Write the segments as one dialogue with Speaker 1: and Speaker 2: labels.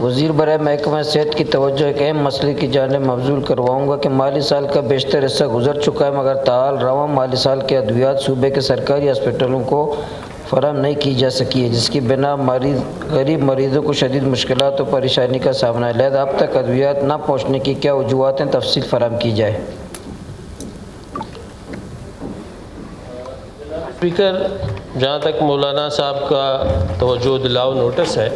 Speaker 1: वज़ीर बराए महकमा सेहत की तवज्जो एक अहम मसले की जानिब मबज़ूल करवाऊँगा कि माली साल का बेशतर हिस्सा गुजर चुका है, मगर ताहाल रवां माली साल के अद्वियात सूबे के सरकारी हस्पतालों को फराहम नहीं की जा सकी है, जिसकी बिना गरीब मरीज़ों को शदीद मुश्किलात और परेशानी का सामना है। लिहाजा अब तक अद्वियात न पहुँचने की क्या वजूहात हैं, तफसील फराहम की जाए।
Speaker 2: स्पीकर, जहाँ तक मौलाना साहब का तवज्जो दिलाओ नोटिस है,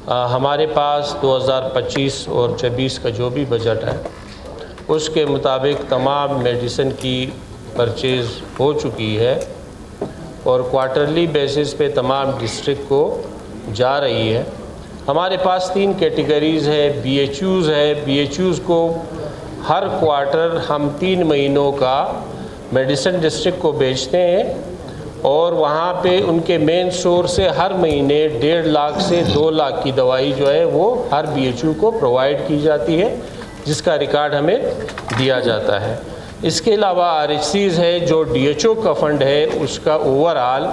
Speaker 2: हमारे पास 2025 और 26 का जो भी बजट है उसके मुताबिक तमाम मेडिसिन की परचेज़ हो चुकी है और क्वार्टरली बेसिस पे तमाम डिस्ट्रिक्ट को जा रही है। हमारे पास 3 कैटेगरीज़ है, BHUs है। BHUs को हर क्वार्टर हम 3 महीनों का मेडिसिन डिस्ट्रिक्ट को बेचते हैं और वहाँ पे उनके मेन स्टोर से हर महीने 1.5 लाख से 2 लाख की दवाई जो है वो हर BHU को प्रोवाइड की जाती है, जिसका रिकॉर्ड हमें दिया जाता है। इसके अलावा RHCs है, जो DHO का फंड है उसका ओवरऑल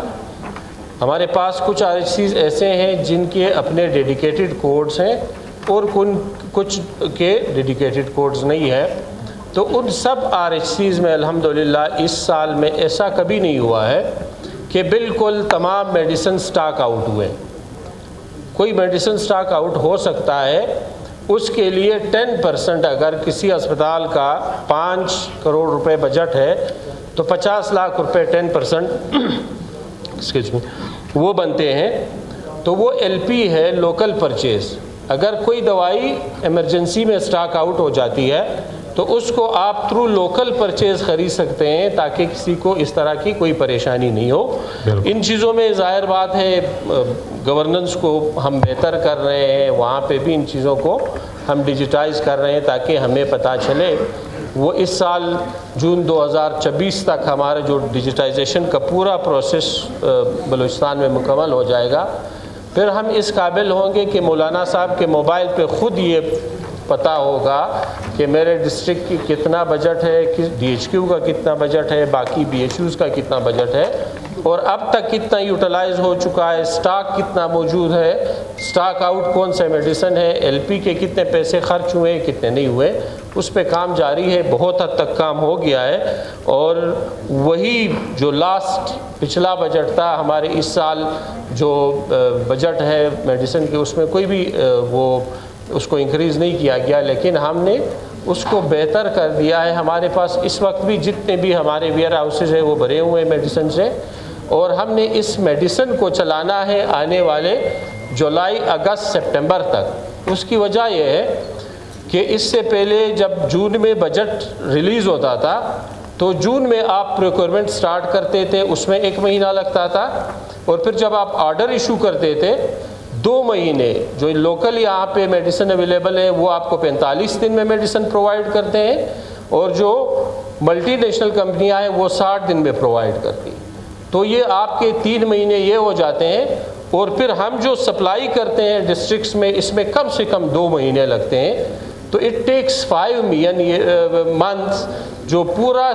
Speaker 2: हमारे पास कुछ RHCs ऐसे हैं जिनके अपने डेडिकेटेड कोड्स हैं और कुछ के डेडिकेटेड कोड्स नहीं है। तो उन सब RHCs में अल्हम्दुलिल्लाह इस साल में ऐसा कभी नहीं हुआ है कि बिल्कुल तमाम मेडिसिन स्टॉक आउट हुए। कोई मेडिसिन स्टॉक आउट हो सकता है, उसके लिए 10% अगर किसी अस्पताल का 5 करोड़ रुपए बजट है तो 50 लाख रुपए 10% एक्सक्यूज मी वो बनते हैं। तो वो LP है, लोकल परचेज़। अगर कोई दवाई इमरजेंसी में स्टॉक आउट हो जाती है तो उसको आप थ्रू लोकल परचेज़ ख़रीद सकते हैं ताकि किसी को इस तरह की कोई परेशानी नहीं हो। इन चीज़ों में ज़ाहिर बात है गवर्नेंस को हम बेहतर कर रहे हैं, वहाँ पे भी इन चीज़ों को हम डिजिटाइज़ कर रहे हैं ताकि हमें पता चले। वो इस साल जून 2026 तक हमारा जो डिजिटाइजेशन का पूरा प्रोसेस बलूचिस्तान में मुकम्मल हो जाएगा। फिर हम इस काबिल होंगे कि मौलाना साहब के मोबाइल पे ख़ुद ये पता होगा कि मेरे डिस्ट्रिक्ट की कितना बजट है, किस DHQ का कितना बजट है, बाकी BHUs का कितना बजट है और अब तक कितना यूटिलाइज़ हो चुका है, स्टॉक कितना मौजूद है, स्टॉक आउट कौन से मेडिसिन है, LP के कितने पैसे खर्च हुए, कितने नहीं हुए, उस पर काम जारी है। बहुत हद तक काम हो गया है और वही जो लास्ट पिछला बजट था हमारे इस साल जो बजट है मेडिसिन के, उसमें कोई भी वो उसको इंक्रीज़ नहीं किया गया, लेकिन हमने उसको बेहतर कर दिया है। हमारे पास इस वक्त भी जितने भी हमारे वेयर हाउसेज है वो भरे हुए हैं मेडिसिन से और हमने इस मेडिसिन को चलाना है आने वाले जुलाई, अगस्त, सितंबर तक। उसकी वजह यह है कि इससे पहले जब जून में बजट रिलीज़ होता था तो जून में आप प्रोक्योरमेंट स्टार्ट करते थे, उसमें 1 महीना लगता था और फिर जब आप ऑर्डर इशू करते थे 2 महीने। जो लोकल यहाँ पे मेडिसिन अवेलेबल है वो आपको 45 दिन में मेडिसिन प्रोवाइड करते हैं और जो मल्टीनेशनल कंपनियाँ हैं वो 60 दिन में प्रोवाइड करती हैं। तो ये आपके 3 महीने ये हो जाते हैं और फिर हम जो सप्लाई करते हैं डिस्ट्रिक्ट्स में इसमें कम से कम 2 महीने लगते हैं। तो इट टेक्स 5 मंथ्स जो पूरा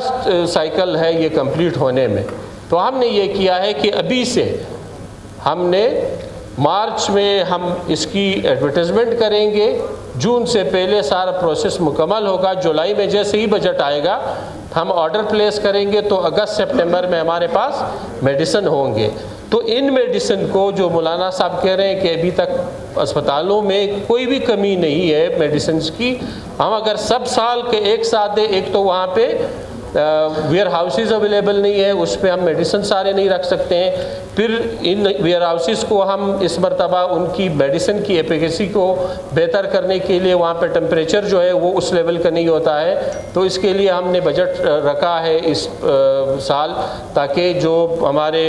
Speaker 2: साइकिल है ये कंप्लीट होने में। तो हमने ये किया है कि अभी से हमने मार्च में हम इसकी एडवर्टाइजमेंट करेंगे, जून से पहले सारा प्रोसेस मुकम्मल होगा। जुलाई में जैसे ही बजट आएगा हम ऑर्डर प्लेस करेंगे तो अगस्त सितंबर में हमारे पास मेडिसिन होंगे। तो इन मेडिसिन को जो मौलाना साहब कह रहे हैं कि अभी तक अस्पतालों में कोई भी कमी नहीं है मेडिसिन की, हम अगर सब साल के एक साथ दें, एक तो वहाँ पे वेयर हाउसेज अवेलेबल नहीं है, उस पर हम मेडिसिन सारे नहीं रख सकते हैं। फिर इन वेयर हाउसेज को हम इस मरतबा उनकी मेडिसिन की एफिकेसी को बेहतर करने के लिए वहाँ पे टेम्परेचर जो है वो उस लेवल का नहीं होता है, तो इसके लिए हमने बजट रखा है इस साल, ताकि जो हमारे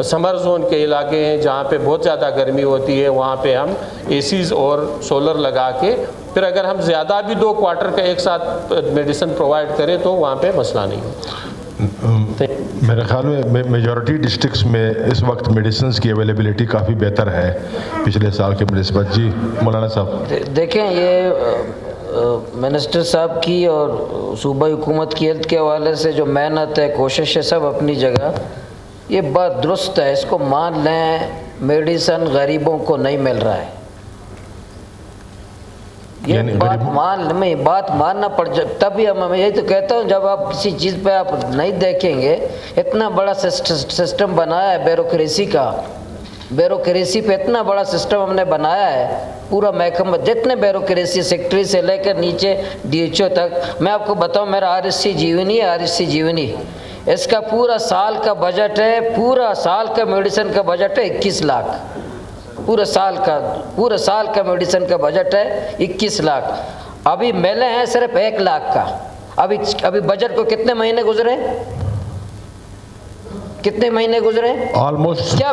Speaker 2: समर जोन के इलाके हैं जहाँ पे बहुत ज़्यादा गर्मी होती है वहाँ पे हम ACs और सोलर लगा के फिर अगर हम ज़्यादा भी 2 क्वार्टर का एक साथ मेडिसिन प्रोवाइड करें तो वहाँ पे मसला नहीं होता।
Speaker 3: मेरे ख्याल में मेजॉरिटी डिस्ट्रिक्ट्स में इस वक्त मेडिसिन की अवेलेबिलिटी काफ़ी बेहतर है पिछले साल के मुनिस्बत। जी मौलाना साहब।
Speaker 1: देखें, ये मिनिस्टर साहब की और सूबाई हुकूमत की हेल्थ के हवाले से जो मेहनत है, कोशिश है, सब अपनी जगह, ये बात दुरुस्त है, इसको मान लें। मेडिसिन गरीबों को नहीं मिल रहा है, ये
Speaker 3: यानी
Speaker 1: बात मानना पड़ जाए तभी मैं यही तो कहता हूँ, जब आप किसी चीज़ पे आप नहीं देखेंगे, इतना बड़ा सिस्टम बनाया है ब्यूरोक्रेसी का, ब्यूरोक्रेसी पे इतना बड़ा सिस्टम हमने बनाया है, पूरा महकमा जितने ब्यूरोक्रेसी सेक्रेटरी से लेकर नीचे DHO तक। मैं आपको बताऊं, मेरा RSC जीवनी है, RSC जीवनी, इसका पूरा साल का बजट है, पूरा साल का मेडिसिन का बजट है 21 लाख, पूरा साल का मेडिसिन का बजट है 21 लाख। अभी मिले हैं सिर्फ 1 लाख का। अभी बजट को कितने महीने गुजरे, कितने महीने गुजरे
Speaker 3: ऑलमोस्ट।
Speaker 1: क्या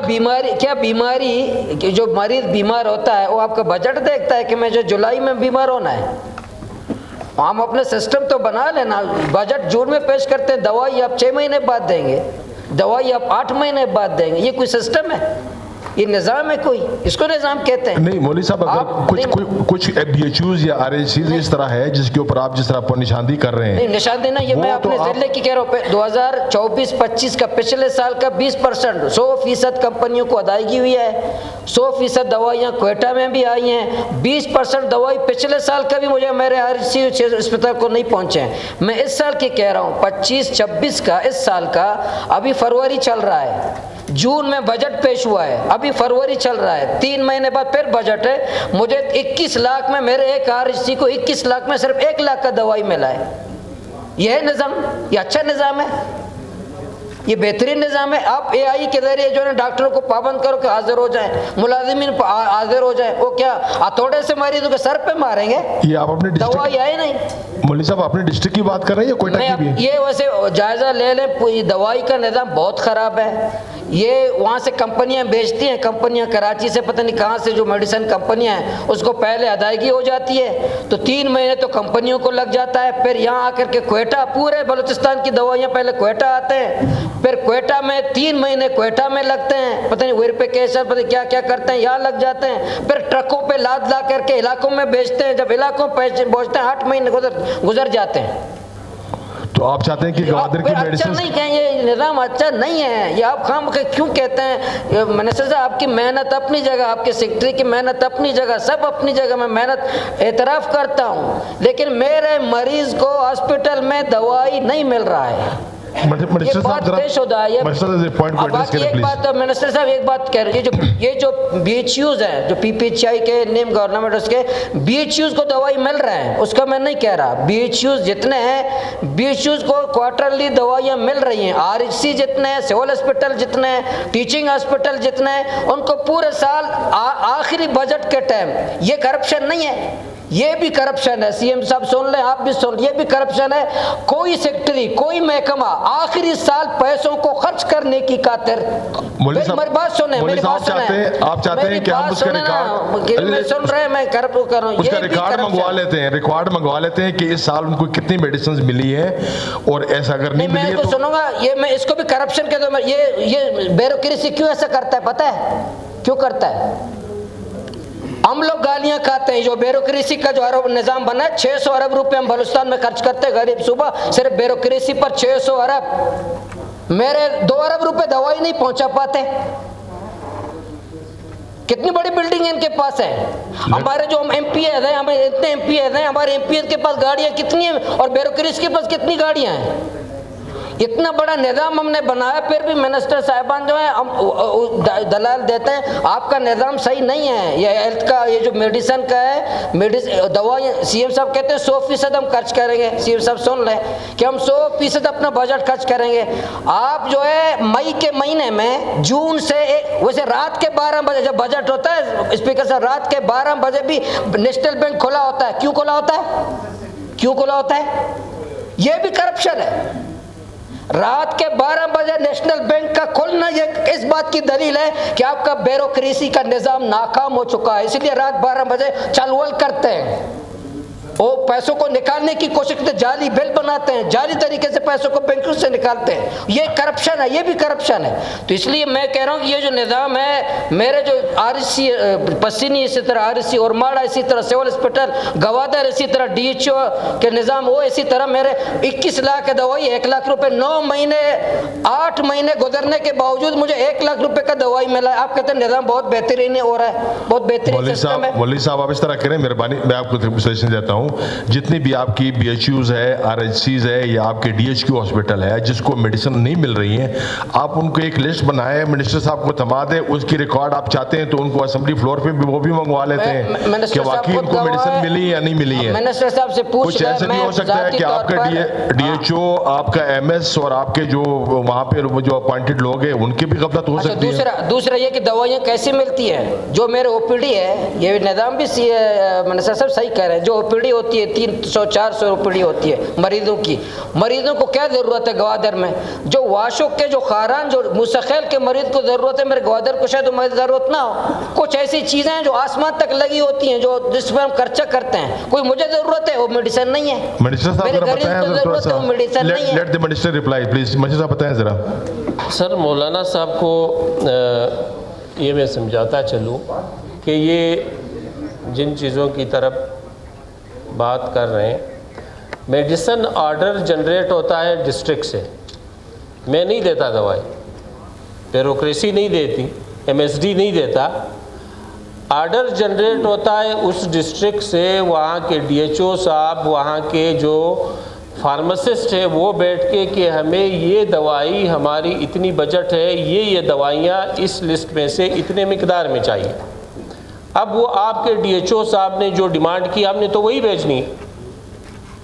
Speaker 1: बीमारी जो मरीज बीमार होता है वो आपका बजट देखता है कि मुझे जुलाई में बीमार होना है? हम अपने सिस्टम तो बना लेना, बजट जून में पेश करते हैं, दवाई आप 6 महीने बाद देंगे, दवाई आप 8 महीने बाद देंगे। ये कोई सिस्टम है? ये निज़ाम है कोई? इसको निज़ाम कहते हैं?
Speaker 3: नहीं मौलवी साहब, अगर कुछ BHUs या RHCs इस तरह है जिसके ऊपर आप जिस तरह पर निशानदी कर रहे हैं।
Speaker 1: नहीं, निशानदी नहीं, ये मैं अपने जिले की कह रहा हूँ। 2024-25 का पिछले साल का 20%, 100% कंपनियों को अदायगी हुई है, 100% दवाइयाँ क्वेटा में भी आई हैं, 20% दवाई पिछले साल का भी मुझे मेरे RHC अस्पताल को नहीं पहुँचे हैं। मैं इस साल की कह रहा हूँ 25-26 का, इस साल का अभी फरवरी चल रहा है, जून में बजट पेश हुआ है, अभी फरवरी चल रहा है, 3 महीने बाद फिर बजट है। मुझे 21 लाख में, मेरे एक RHC को 21 लाख में सिर्फ 1 लाख का दवाई मिला है। यह है निज़ाम? ये अच्छा निज़ाम है? ये बेहतरीन निज़ाम है? आप AI के जरिए जो है डॉक्टरों को पाबंद करो कि हाजिर हो जाए, मुलाजिमीन हाजिर हो जाए, वो क्या हथौड़े से मरीजों के सर पे मारेंगे?
Speaker 3: ये आप अपने
Speaker 1: दवाई आए नहीं।
Speaker 3: मौलवी साहब अपने डिस्ट्रिक्ट की बात कर रहे हैं या कोयटा की भी?
Speaker 1: ये वैसे जायजा ले लें, दवाई का निज़ाम बहुत ख़राब है। ये वहाँ से कंपनियाँ बेचती हैं, कंपनियाँ कराची से पता नहीं कहाँ से जो मेडिसिन कंपनियाँ हैं उसको पहले अदायगी हो जाती है, तो 3 महीने तो कंपनियों को लग जाता है। फिर यहाँ आकर के क्वेटा, पूरे बलूचिस्तान की दवाइयाँ पहले क्वेटा आते हैं, फिर क्वेटा में 3 महीने क्वेटा में लगते हैं, पता नहीं वेरिफिकेशन पता क्या क्या करते हैं, यहाँ लग जाते हैं, फिर ट्रकों पे लाद ला करके इलाकों में बेचते हैं, जब इलाकों में पहुँचते हैं 8 महीने गुजर जाते हैं।
Speaker 3: तो आप चाहते हैं कि गवादर की मेडिसिन
Speaker 1: अच्छा नहीं कहें, ये निज़ाम अच्छा नहीं है, ये आप खाम क्यों कहते हैं? मिनिस्टर साहब, आपकी मेहनत अपनी जगह, आपके सेक्रेटरी की मेहनत अपनी जगह, सब अपनी जगह, मैं मेहनत एतराफ़ करता हूँ, लेकिन मेरे मरीज़ को हॉस्पिटल में दवाई नहीं मिल रहा है। ये बात पेश होता है। एक बात मिनिस्टर साहब, एक बात कह रहे हैं, ये जो BHUs हैं, जो PPHI के नेम गवर्नमेंट, उसके BHUs को दवाई मिल रहे हैं, उसका मैं नहीं कह रहा। BHUs जितने हैं, BHUs को क्वार्टरली दवाइयाँ मिल रही हैं, RHC जितने हैं, सिविल हॉस्पिटल जितने हैं, टीचिंग हॉस्पिटल जितने हैं, उनको पूरे साल आखिरी बजट के टाइम, ये करप्शन नहीं है, ये भी करप्शन है। CM साहब सुन लें, आप भी सुन, ये भी करप्शन है। कोई सेक्रेटरी, कोई महकमा आखिरी साल पैसों को खर्च करने की खातिर, मेरी बात सुने, मेरी बात सुने,
Speaker 3: आप चाहते हैं कि हम उसका रिकॉर्ड,
Speaker 1: मैं सुन रहे हैं, मैं कर रहा हूँ,
Speaker 3: उसका रिकॉर्ड मंगवा लेते हैं कि इस साल उनको कितनी मेडिसिन मिली है, और ऐसा अगर नहीं मिली है तो
Speaker 1: सुनूंगा, ये मैं इसको भी करप्शन कहता हूँ। ये ब्यूरोक्रेसी क्यों ऐसा करता है पता है? क्यों करता है? हम लोग गालियां खाते हैं, जो ब्यूरोक्रेसी का जो अरब निज़ाम बना है, 600 अरब रुपए हम बलूचिस्तान में खर्च करते हैं गरीब सुबह, सिर्फ ब्यूरोक्रेसी पर 600 अरब। मेरे 2 अरब रुपए दवाई नहीं पहुंचा पाते। कितनी बड़ी बिल्डिंग इनके पास है। हमारे जो हम MPs हैं, हमें इतने MPs हैं, हमारे MPs के पास गाड़ियां कितनी हैं और ब्यूरोक्रेसी के पास कितनी गाड़ियां हैं? इतना बड़ा निज़ाम हमने बनाया, फिर भी मिनिस्टर साहिबान जो है हम दलाल देते हैं आपका निज़ाम सही नहीं है। ये हेल्थ का, ये जो मेडिसिन का है, दवाई, CM साहब कहते हैं 100% हम खर्च करेंगे। CM साहब सुन लें कि हम 100% अपना बजट खर्च करेंगे। आप जो है मई के महीने में, जून से वैसे रात के 12 बजे जब बजट होता है, स्पीकर साहब, रात के 12 बजे भी नेशनल बैंक खुला होता है। क्यों खुला होता है? क्यों खुला होता है? ये भी करप्शन है। रात के 12 बजे नेशनल बैंक का खुलना ये इस बात की दलील है कि आपका ब्यूरोक्रेसी का निज़ाम नाकाम हो चुका है, इसलिए रात 12 बजे चलवल करते हैं। वो पैसों को निकालने की कोशिश करते, जाली बिल बनाते हैं, जाली तरीके से पैसों को बैंकों से निकालते हैं। ये करप्शन है, ये भी करप्शन है। तो इसलिए मैं कह रहा हूँ कि ये जो निज़ाम है, मेरे जो RSC पसीनी, इसी तरह RSC और माड़ा, इसी तरह सिविल हॉस्पिटल गवादर, इसी तरह DHO के निज़ाम हो, इसी तरह मेरे 21 लाख की दवाई 1 लाख रुपए, 9 महीने 8 महीने गुजरने के बावजूद मुझे 1 लाख रुपए का दवाई मिला। आप कहते हैं निज़ाम बहुत बेहतरीन हो रहा है, बहुत बेहतरीन सिस्टम है।
Speaker 3: मौलवी साहब आप इस तरह करें, मेहरबानी, मैं आपको सजेशन देता हूँ, जितनी भी आपकी BHUs है, RHCs है या आपके DHQ हॉस्पिटल है जिसको मेडिसिन नहीं मिल रही है, आप उनको एक लिस्ट बनाए, मिनिस्टर साहब को थमा दें, उसकी रिकॉर्ड आप चाहते हैं तो उनको असेंबली फ्लोर पे भी वो भी मंगवा लेते हैं कि वाकई उनको मेडिसिन मिली या नहीं मिली है।
Speaker 1: मिनिस्टर साहब से पूछ,
Speaker 3: कुछ ऐसे नहीं हो सकता है कि आपका DHO, आपका MS और आपके जो वहाँ पे जो अपॉइंटेड लोग हैं उनकी भी गफलत हो सकती है।
Speaker 1: दूसरा ये कि दवाइयाँ कैसी मिलती है, जो मेरे OPD है, ये निज़ाम भी मिनिस्टर साहब सही कह रहे हैं, जो OPD होती है 300-400 OPD होती है मरीजों को क्या ज़रूरत है गवादर में, जो वाशुक के, जो खारान, जो मुस्तकिल के मरीज को ज़रूरत है, मेरे गवादर को शायद मेरी ज़रूरत ना हो। कुछ ऐसी चीज़ें हैं जो आसमान तक लगी होती हैं, जो जिस पर हम खर्चा करते हैं, कोई मुझे ज़रूरत है वो मेडिसिन नहीं है,
Speaker 3: मिनिस्टर साहब
Speaker 1: मेरे गरीब को ज़रूरत है वो मेडिसिन नहीं है।
Speaker 3: Let the minister reply please. Minister साहब बताएं ज़रा।
Speaker 2: सर, मौलाना साहब को ये मैं समझाता चलूँ कि ये जिन चीज़ों की तरफ बात कर रहे हैं, मेडिसिन ऑर्डर जनरेट होता है डिस्ट्रिक्ट से, मैं नहीं देता दवाई, ब्यूरोक्रेसी नहीं देती, MSD नहीं देता, ऑर्डर जनरेट होता है उस डिस्ट्रिक्ट से। वहाँ के DHO साहब, वहाँ के जो फार्मासिस्ट है वो बैठ के कि हमें ये दवाई, हमारी इतनी बजट है, ये दवाइयाँ इस लिस्ट में से इतने मिकदार में चाहिए। अब वो आपके DHO साहब ने जो डिमांड की, हमने तो वही भेजनी है।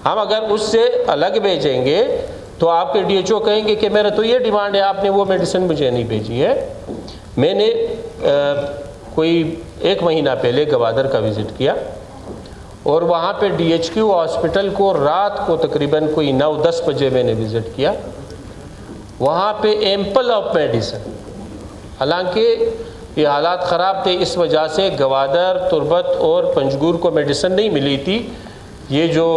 Speaker 2: हम अगर उससे अलग भेजेंगे तो आपके DHO कहेंगे कि मेरा तो ये डिमांड है, आपने वो मेडिसिन मुझे नहीं भेजी है। मैंने कोई 1 महीना पहले गवादर का विज़िट किया और वहाँ पे DHQ हॉस्पिटल को रात को तकरीबन कोई 9-10 बजे मैंने विज़िट किया। वहाँ पे एम्पल ऑफ मेडिसिन, हालांकि ये हालात ख़राब थे, इस वजह से गवादर, तुर्बत और पंजगुर को मेडिसिन नहीं मिली थी। ये जो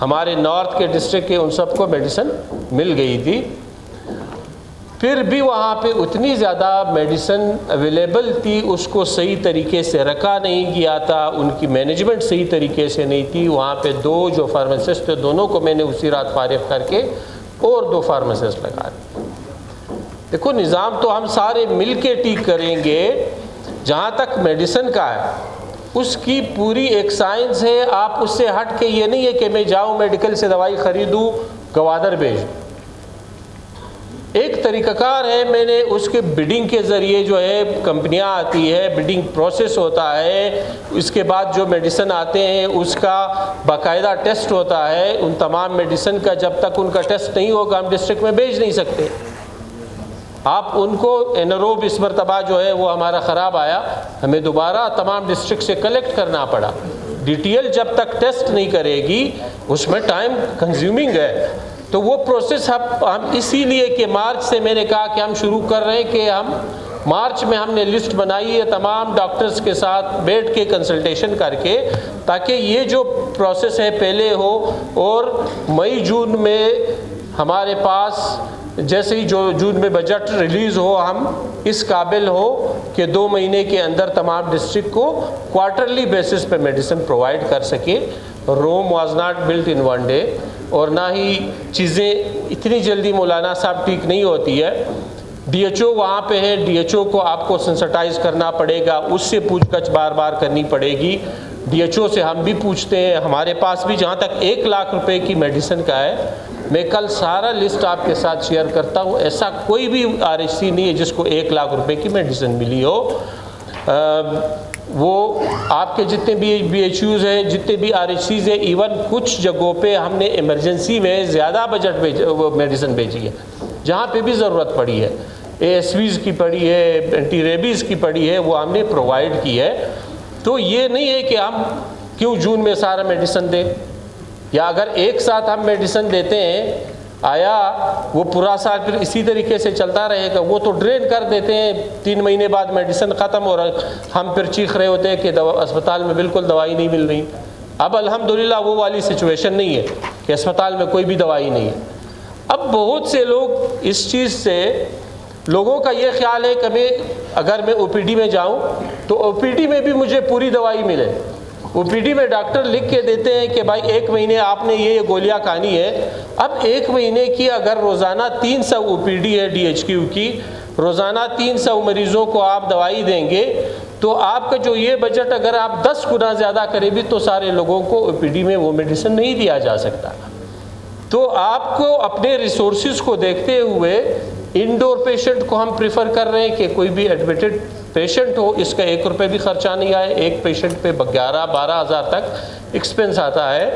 Speaker 2: हमारे नॉर्थ के डिस्ट्रिक्ट के उन सबको मेडिसिन मिल गई थी। फिर भी वहाँ पे उतनी ज़्यादा मेडिसिन अवेलेबल थी, उसको सही तरीके से रखा नहीं गया था, उनकी मैनेजमेंट सही तरीके से नहीं थी। वहाँ पे 2 जो फार्मासिस्ट थे, दोनों को मैंने उसी रात फारिग करके और 2 फार्मासिस्ट लगा दिए। देखो, निज़ाम तो हम सारे मिल के ठीक करेंगे। जहाँ तक मेडिसिन का है, उसकी पूरी एक साइंस है, आप उससे हट के ये नहीं है कि मैं जाऊँ मेडिकल से दवाई ख़रीदूँ, गवादर भेजूँ। एक तरीक़ाकार है, मैंने उसके बिडिंग के ज़रिए जो है कंपनियां आती है, बिडिंग प्रोसेस होता है, इसके बाद जो मेडिसिन आते हैं उसका बाकायदा टेस्ट होता है। उन तमाम मेडिसिन का जब तक उनका टेस्ट नहीं होगा हम डिस्ट्रिक्ट में भेज नहीं सकते। आप उनको एनरोब इस मरतबा जो है वो हमारा ख़राब आया, हमें दोबारा तमाम डिस्ट्रिक्ट से कलेक्ट करना पड़ा। DTL जब तक टेस्ट नहीं करेगी उसमें टाइम कंज्यूमिंग है। तो वो प्रोसेस हम इसीलिए कि मार्च से मैंने कहा कि हम शुरू कर रहे हैं कि हम मार्च में हमने लिस्ट बनाई है तमाम डॉक्टर्स के साथ बैठ के कंसल्टेशन करके, ताकि ये जो प्रोसेस है पहले हो और मई जून में हमारे पास जैसे ही जो जून में बजट रिलीज़ हो, हम इस काबिल हो कि 2 महीने के अंदर तमाम डिस्ट्रिक्ट को क्वार्टरली बेसिस पे मेडिसिन प्रोवाइड कर सके। Rome was not built in 1 day, और ना ही चीज़ें इतनी जल्दी मौलाना साहब ठीक नहीं होती है। DHO वहाँ पे है, DHO को आपको सेंसिटाइज करना पड़ेगा, उससे पूछताछ बार बार करनी पड़ेगी। DHO से हम भी पूछते हैं, हमारे पास भी जहाँ तक 1 लाख रुपए की मेडिसिन का है, मैं कल सारा लिस्ट आपके साथ शेयर करता हूँ। ऐसा कोई भी RHC नहीं है जिसको 1 लाख रुपए की मेडिसिन मिली हो। वो आपके जितने भी BHUs हैं, जितने भी RHCs हैं, इवन कुछ जगहों पे हमने इमरजेंसी में ज़्यादा बजट मेडिसिन भेजी है, जहाँ पे भी ज़रूरत पड़ी है। ASVs की पड़ी है, एंटी रेबीज़ की पड़ी है, वो हमने प्रोवाइड की है। तो ये नहीं है कि हम क्यों जून में सारा मेडिसिन दें, या अगर एक साथ हम मेडिसिन देते हैं आया वो पूरा साल फिर इसी तरीके से चलता रहेगा। वो तो ड्रेन कर देते हैं, 3 महीने बाद मेडिसिन ख़त्म हो रहा है, हम फिर चीख रहे होते हैं कि अस्पताल में बिल्कुल दवाई नहीं मिल रही। अब अल्हम्दुलिल्लाह वो वाली सिचुएशन नहीं है कि अस्पताल में कोई भी दवाई नहीं है। अब बहुत से लोग इस चीज़ से, लोगों का ये ख्याल है कि अगर मैं ओपीडी में जाऊं तो ओपीडी में भी मुझे पूरी दवाई मिले। ओपीडी में डॉक्टर लिख के देते हैं कि भाई 1 महीने आपने ये गोलियां खानी है। अब 1 महीने की अगर रोज़ाना 300 ओपीडी है DHQ की, रोज़ाना 300 मरीज़ों को आप दवाई देंगे तो आपका जो ये बजट अगर आप 10 गुना ज़्यादा करें भी तो सारे लोगों को ओपीडी में वो मेडिसिन नहीं दिया जा सकता। तो आपको अपने रिसोर्सेज को देखते हुए इंडोर पेशेंट को हम प्रेफर कर रहे हैं कि कोई भी एडमिटेड पेशेंट हो, इसका 1 रुपये भी खर्चा नहीं आए। एक पेशेंट पे 11-12 हज़ार तक एक्सपेंस आता है।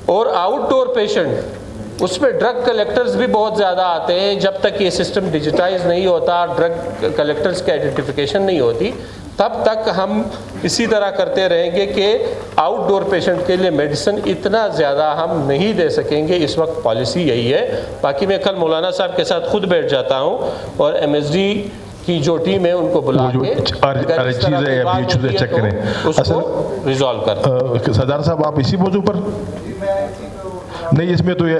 Speaker 2: और आउटडोर पेशेंट, उसमें ड्रग कलेक्टर्स भी बहुत ज़्यादा आते हैं। जब तक ये सिस्टम डिजिटाइज नहीं होता, ड्रग कलेक्टर्स की आइडेंटिफिकेशन नहीं होती, तब तक हम इसी तरह करते रहेंगे कि आउटडोर पेशेंट के लिए मेडिसिन इतना ज़्यादा हम नहीं दे सकेंगे। इस वक्त पॉलिसी यही है। बाकी मैं कल मौलाना साहब के साथ खुद बैठ जाता हूँ और MSD की जो टीम है उनको बुला के उसको रिजॉल्व कर।
Speaker 3: सरदार साहब, आप इसी मौजू पर नहीं, इसमें तो ये